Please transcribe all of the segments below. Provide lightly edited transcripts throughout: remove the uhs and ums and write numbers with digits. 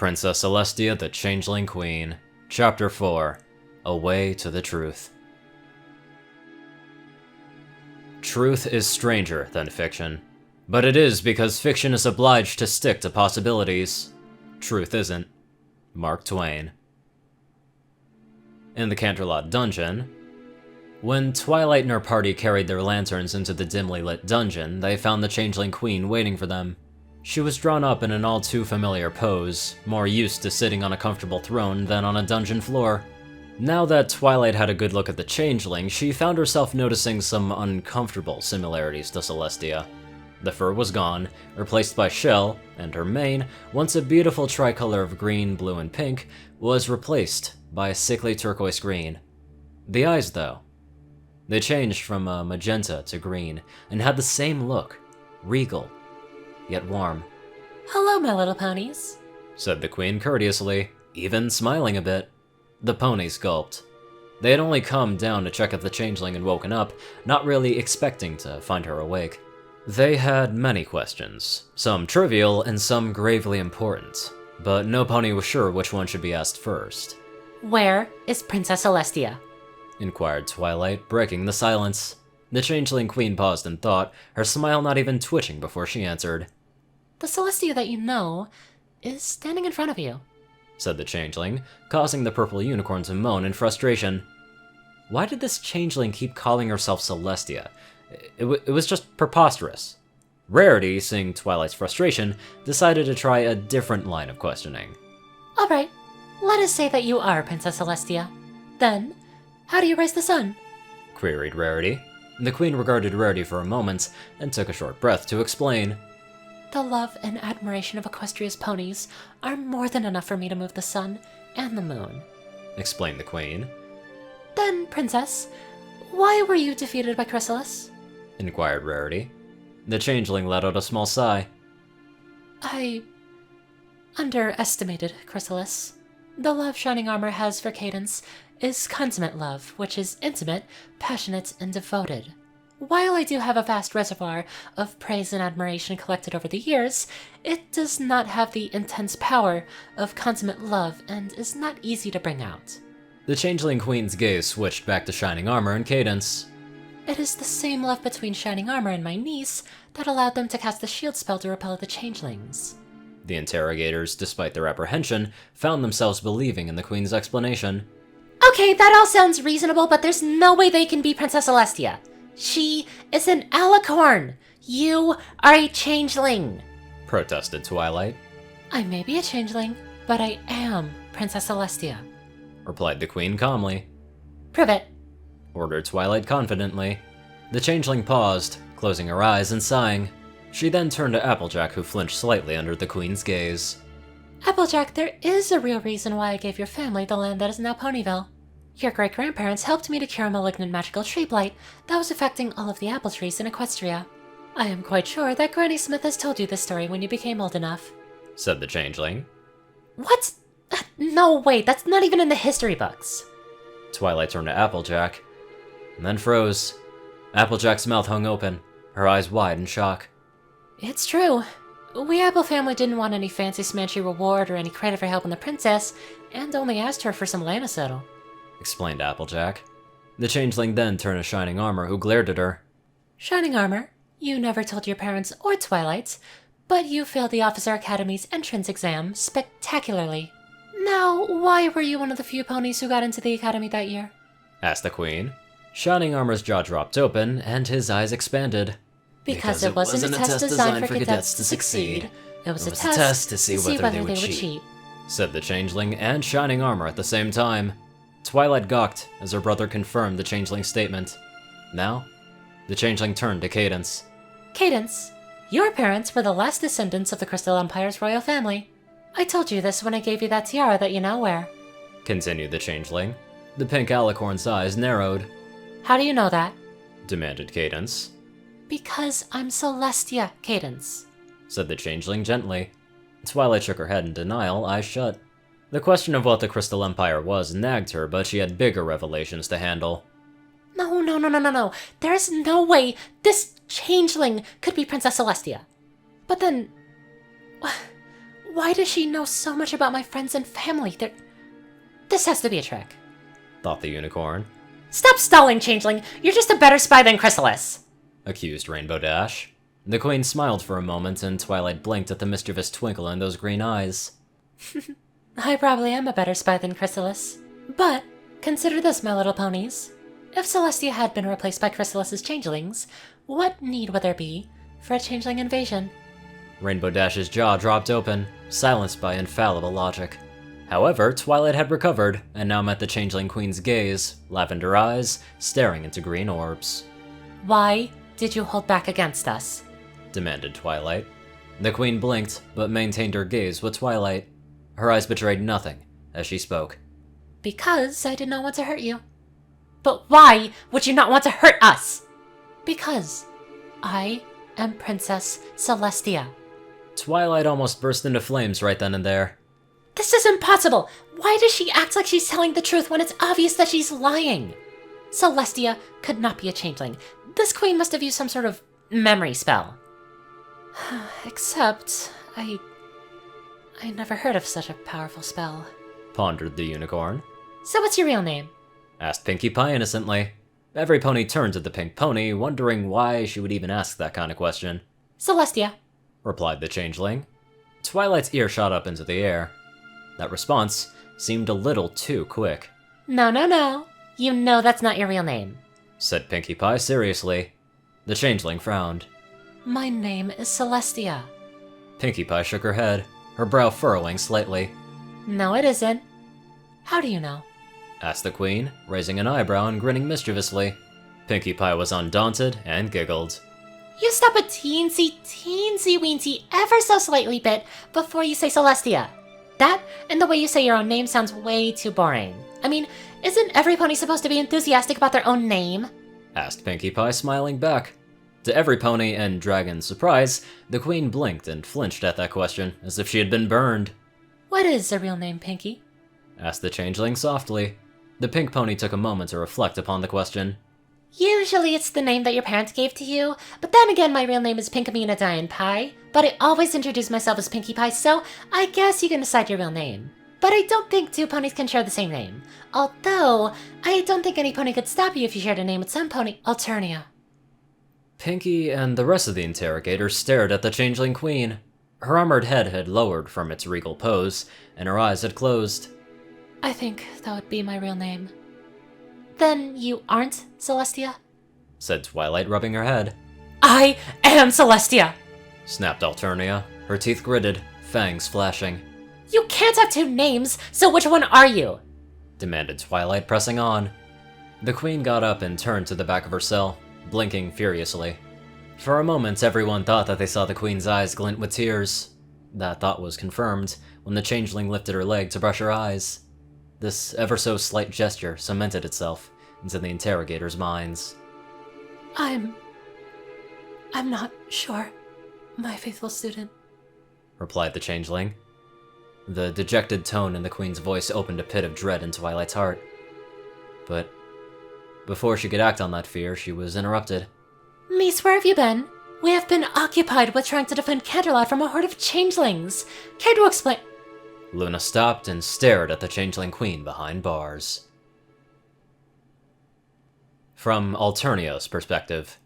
Princess Celestia, the Changeling Queen. Chapter 4. A Way to the Truth. Truth is stranger than fiction, but it is because fiction is obliged to stick to possibilities. Truth isn't. Mark Twain. In the Canterlot dungeon, when Twilight and her party carried their lanterns into the dimly lit dungeon, they found the Changeling Queen waiting for them. She was drawn up in an all-too-familiar pose, more used to sitting on a comfortable throne than on a dungeon floor. Now that Twilight had a good look at the Changeling, she found herself noticing some uncomfortable similarities to Celestia. The fur was gone, replaced by shell, and her mane, once a beautiful tricolor of green, blue, and pink, was replaced by a sickly turquoise green. The eyes, though. They changed from magenta to green, and had the same look, regal, yet warm. "Hello, my little ponies," said the queen courteously, even smiling a bit. The ponies gulped. They had only come down to check if the Changeling had woken up, not really expecting to find her awake. They had many questions, some trivial and some gravely important, but no pony was sure which one should be asked first. "Where is Princess Celestia?" inquired Twilight, breaking the silence. The Changeling Queen paused in thought, her smile not even twitching before she answered. "The Celestia that you know is standing in front of you," said the Changeling, causing the purple unicorn to moan in frustration. Why did this Changeling keep calling herself Celestia? It was just preposterous. Rarity, seeing Twilight's frustration, decided to try a different line of questioning. "Alright, let us say that you are Princess Celestia. Then, how do you raise the sun?" queried Rarity. The Queen regarded Rarity for a moment, and took a short breath to explain. "The love and admiration of Equestria's ponies are more than enough for me to move the sun and the moon," explained the Queen. "Then, Princess, why were you defeated by Chrysalis?" inquired Rarity. The Changeling let out a small sigh. "I underestimated Chrysalis. The love Shining Armor has for Cadence is consummate love, which is intimate, passionate, and devoted. While I do have a vast reservoir of praise and admiration collected over the years, it does not have the intense power of consummate love and is not easy to bring out." The Changeling Queen's gaze switched back to Shining Armor and Cadence. "It is the same love between Shining Armor and my niece that allowed them to cast the shield spell to repel the changelings." The interrogators, despite their apprehension, found themselves believing in the Queen's explanation. "Okay, that all sounds reasonable, but there's no way they can be Princess Celestia. She is an alicorn. You are a changeling," protested Twilight. "I may be a changeling, but I am Princess Celestia," replied the Queen calmly. "Prove it," ordered Twilight confidently. The Changeling paused, closing her eyes and sighing. She then turned to Applejack, who flinched slightly under the Queen's gaze. "Applejack, there is a real reason why I gave your family the land that is now Ponyville. Your great-grandparents helped me to cure a malignant magical tree blight that was affecting all of the apple trees in Equestria. I am quite sure that Granny Smith has told you this story when you became old enough," said the Changeling. "What? No, wait, that's not even in the history books." Twilight turned to Applejack, and then froze. Applejack's mouth hung open, her eyes wide in shock. "It's true. We Apple family didn't want any fancy smanchy reward or any credit for helping the princess, and only asked her for some Lanisettle," explained Applejack. The Changeling then turned to Shining Armor, who glared at her. "Shining Armor, you never told your parents or Twilight, but you failed the Officer Academy's entrance exam spectacularly. Now, why were you one of the few ponies who got into the Academy that year?" asked the Queen. Shining Armor's jaw dropped open, and his eyes expanded. Because it wasn't a test designed for cadets to succeed. It was a test to see whether they would cheat," said the Changeling and Shining Armor at the same time. Twilight gawked as her brother confirmed the Changeling's statement. Now, the Changeling turned to Cadence. "Cadence, your parents were the last descendants of the Crystal Empire's royal family. I told you this when I gave you that tiara that you now wear," continued the Changeling. The pink alicorn's eyes narrowed. "How do you know that?" demanded Cadence. "Because I'm Celestia, Cadence," said the Changeling gently. Twilight shook her head in denial, eyes shut. The question of what the Crystal Empire was nagged her, but she had bigger revelations to handle. No. There is no way this changeling could be Princess Celestia. But then, Why does she know so much about my friends and family? This has to be a trick, thought the unicorn. Stop stalling, Changeling! You're just a better spy than Chrysalis! Accused Rainbow Dash. The queen smiled for a moment, and Twilight blinked at the mischievous twinkle in those green eyes. I probably am a better spy than Chrysalis. But, consider this, my little ponies. If Celestia had been replaced by Chrysalis's changelings, what need would there be for a changeling invasion? Rainbow Dash's jaw dropped open, silenced by infallible logic. However, Twilight had recovered, and now met the Changeling Queen's gaze, lavender eyes, staring into green orbs. Why did you hold back against us? Demanded Twilight. The Queen blinked, but maintained her gaze with Twilight. Her eyes betrayed nothing as she spoke. Because I did not want to hurt you. But why would you not want to hurt us? Because I am Princess Celestia. Twilight almost burst into flames right then and there. This is impossible! Why does she act like she's telling the truth when it's obvious that she's lying? Celestia could not be a changeling. This queen must have used some sort of memory spell. Except, I never heard of such a powerful spell. Pondered the unicorn. So what's your real name? Asked Pinkie Pie innocently. Every pony turned to the pink pony, wondering why she would even ask that kind of question. Celestia, replied the changeling. Twilight's ear shot up into the air. That response seemed a little too quick. No. You know that's not your real name, said Pinkie Pie seriously. The changeling frowned. My name is Celestia. Pinkie Pie shook her head, her brow furrowing slightly. No, it isn't. How do you know? Asked the queen, raising an eyebrow and grinning mischievously. Pinkie Pie was undaunted and giggled. You stop a teensy weensy ever so slightly bit before you say Celestia. That and the way you say your own name sounds way too boring. I mean, isn't every pony supposed to be enthusiastic about their own name? Asked Pinkie Pie, smiling back. To every pony and dragon's surprise, the queen blinked and flinched at that question, as if she had been burned. What is a real name, Pinkie? Asked the changeling softly. The pink pony took a moment to reflect upon the question. Usually it's the name that your parents gave to you, but then again my real name is Pinkamena Diane Pie, but I always introduce myself as Pinkie Pie, so I guess you can decide your real name. But I don't think two ponies can share the same name. Although, I don't think any pony could stop you if you shared a name with some pony. Alternia. Pinkie and the rest of the interrogators stared at the changeling queen. Her armored head had lowered from its regal pose, and her eyes had closed. I think that would be my real name. Then you aren't Celestia? Said Twilight, rubbing her head. I am Celestia! Snapped Alternia, her teeth gritted, fangs flashing. You can't have two names, so which one are you? Demanded Twilight, pressing on. The queen got up and turned to the back of her cell, blinking furiously. For a moment, everyone thought that they saw the queen's eyes glint with tears. That thought was confirmed when the changeling lifted her leg to brush her eyes. This ever-so-slight gesture cemented itself into the interrogators' minds. I'm not sure, my faithful student, replied the changeling. The dejected tone in the queen's voice opened a pit of dread in Twilight's heart. But before she could act on that fear, she was interrupted. Niece, where have you been? We have been occupied with trying to defend Canterlot from a horde of changelings. Care to explain? Luna stopped and stared at the changeling queen behind bars. From Alternio's perspective.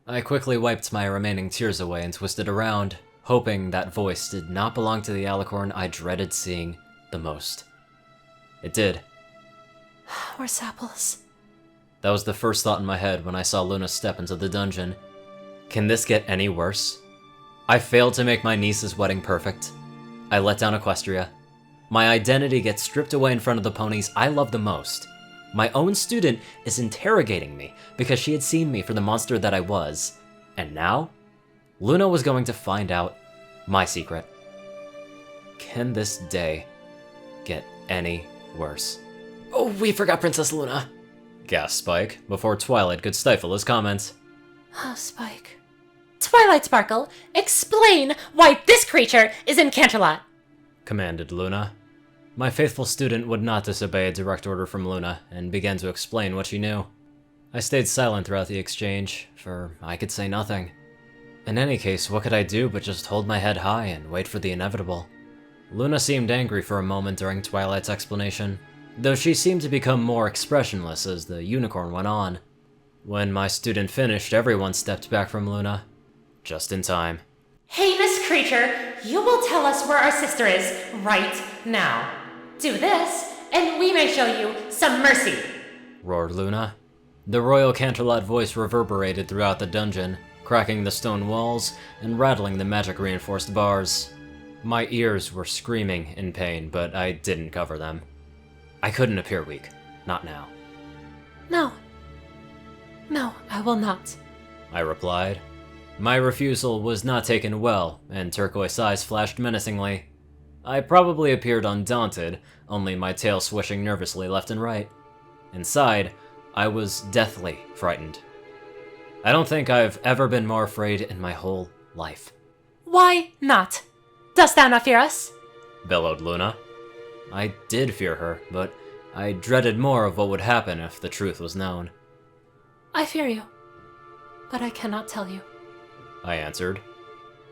I quickly wiped my remaining tears away and twisted around, hoping that voice did not belong to the alicorn I dreaded seeing the most. It did. We're sapples. That was the first thought in my head when I saw Luna step into the dungeon. Can this get any worse? I failed to make my niece's wedding perfect. I let down Equestria. My identity gets stripped away in front of the ponies I love the most. My own student is interrogating me because she had seen me for the monster that I was. And now, Luna was going to find out my secret. Can this day get any worse? Oh, we forgot Princess Luna, gasped Spike before Twilight could stifle his comments. Oh, Spike. Twilight Sparkle, explain why this creature is in Canterlot! Commanded Luna. My faithful student would not disobey a direct order from Luna, and began to explain what she knew. I stayed silent throughout the exchange, for I could say nothing. In any case, what could I do but just hold my head high and wait for the inevitable? Luna seemed angry for a moment during Twilight's explanation, though she seemed to become more expressionless as the unicorn went on. When my student finished, everyone stepped back from Luna. Just in time. Heinous creature, you will tell us where our sister is right now. Do this, and we may show you some mercy, roared Luna. The royal Canterlot voice reverberated throughout the dungeon, cracking the stone walls and rattling the magic-reinforced bars. My ears were screaming in pain, but I didn't cover them. I couldn't appear weak. Not now. No. No, I will not, I replied. My refusal was not taken well, and turquoise eyes flashed menacingly. I probably appeared undaunted, only my tail swishing nervously left and right. Inside, I was deathly frightened. I don't think I've ever been more afraid in my whole life. Why not? Dost thou not fear us? Bellowed Luna. I did fear her, but I dreaded more of what would happen if the truth was known. I fear you, but I cannot tell you, I answered.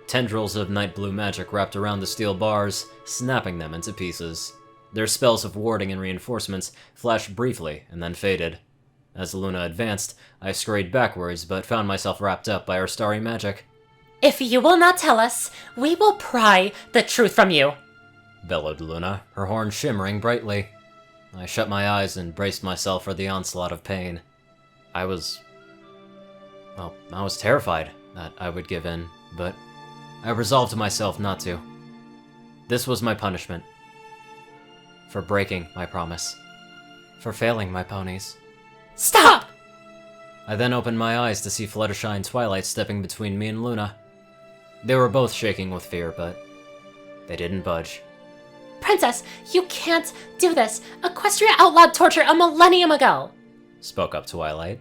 Tendrils of night blue magic wrapped around the steel bars, snapping them into pieces. Their spells of warding and reinforcements flashed briefly and then faded. As Luna advanced, I scurried backwards, but found myself wrapped up by her starry magic. If you will not tell us, we will pry the truth from you, bellowed Luna, her horn shimmering brightly. I shut my eyes and braced myself for the onslaught of pain. I was terrified that I would give in, but I resolved myself not to. This was my punishment. For breaking my promise. For failing my ponies. Stop! I then opened my eyes to see Fluttershy and Twilight stepping between me and Luna. They were both shaking with fear, but they didn't budge. Princess, you can't do this! Equestria outlawed torture a millennium ago! Spoke up Twilight.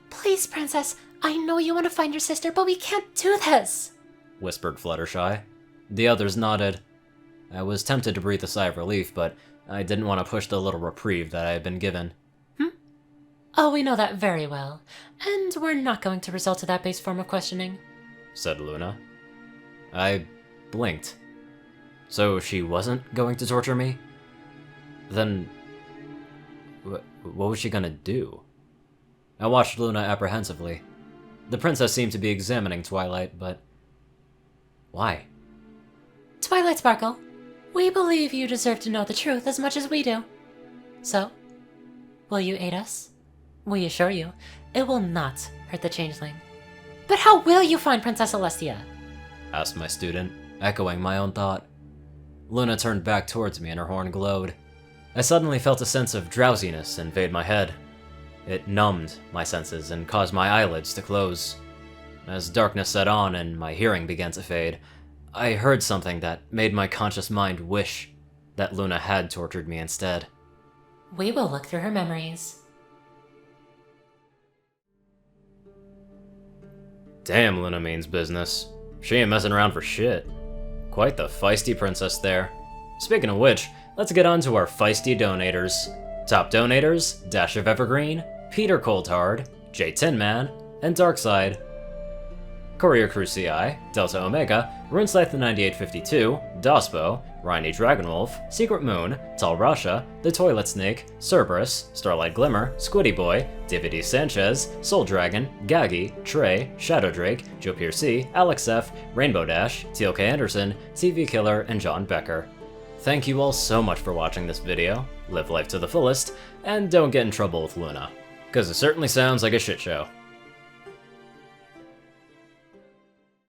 Please, Princess, I know you want to find your sister, but we can't do this! Whispered Fluttershy. The others nodded. I was tempted to breathe a sigh of relief, but I didn't want to push the little reprieve that I had been given. Oh, we know that very well, and we're not going to resort to that base form of questioning, said Luna. I blinked. So she wasn't going to torture me? Then what was she gonna do? I watched Luna apprehensively. The princess seemed to be examining Twilight, but why? Twilight Sparkle, we believe you deserve to know the truth as much as we do. So, will you aid us? We assure you, it will not hurt the Changeling. But how will you find Princess Celestia? Asked my student, echoing my own thought. Luna turned back towards me and her horn glowed. I suddenly felt a sense of drowsiness invade my head. It numbed my senses and caused my eyelids to close. As darkness set on and my hearing began to fade, I heard something that made my conscious mind wish that Luna had tortured me instead. We will look through her memories. Damn, Luna means business. She ain't messing around for shit. Quite the feisty princess there. Speaking of which, let's get on to our feisty donators. Top donators, Dash of Evergreen, Peter Coulthard, J Tinman, and Darkside. CourierCruz CI, Delta Omega, RuneScythe 9852, Dospo, Rhyny Dragonwolf, Secret Moon, Tal Rasha, The Toilet Snake, Cerberus, Starlight Glimmer, Squiddy Boy, David E. Sanchez, Soul Dragon, Gaggy, Trey, Shadow Drake, Joe Piercy, Alex F., Rainbow Dash, TLK Anderson, TV Killer, and John Becker. Thank you all so much for watching this video, live life to the fullest, and don't get in trouble with Luna, 'cause it certainly sounds like a shit show.